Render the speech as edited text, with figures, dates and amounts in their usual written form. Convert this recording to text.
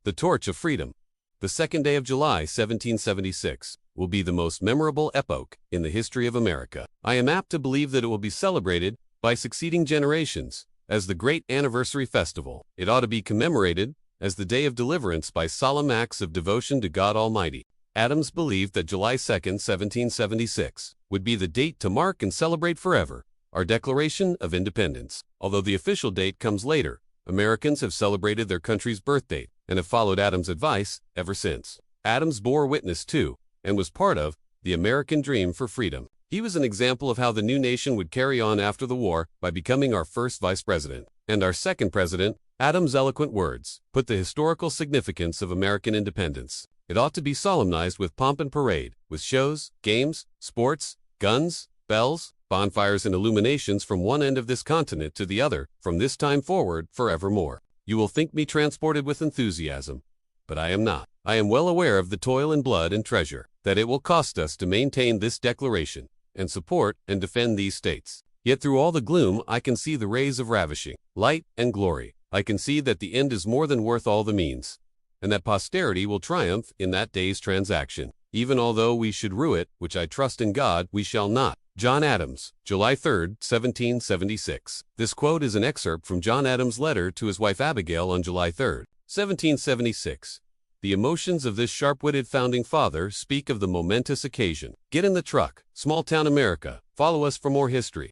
The Torch of Freedom. The 2nd day of July, 1776, will be the most memorable epoch in the history of America. I am apt to believe that it will be celebrated by succeeding generations as the great anniversary festival. It ought to be commemorated as the day of deliverance by solemn acts of devotion to God Almighty. Adams believed that July 2nd, 1776, would be the date to mark and celebrate forever our Declaration of Independence. Although the official date comes later, Americans have celebrated their country's birth date and have followed Adams' advice ever since. Adams bore witness to, and was part of, the American dream for freedom. He was an example of how the new nation would carry on after the war by becoming our first vice president. And our second president, Adams' eloquent words, put the historical significance of American independence. It ought to be solemnized with pomp and parade, with shows, games, sports, guns, bells, bonfires and illuminations from one end of this continent to the other, from this time forward, forevermore. You will think me transported with enthusiasm, but I am not. I am well aware of the toil and blood and treasure that it will cost us to maintain this declaration and support and defend these states. Yet through all the gloom I can see the rays of ravishing light and glory. I can see that the end is more than worth all the means, and that posterity will triumph in that day's transaction. Even although we should rue it, which I trust in God we shall not. John Adams, July 3, 1776. This quote is an excerpt from John Adams' letter to his wife Abigail on July 3, 1776. The emotions of this sharp-witted founding father speak of the momentous occasion. Get in the truck, small-town America. Follow us for more history.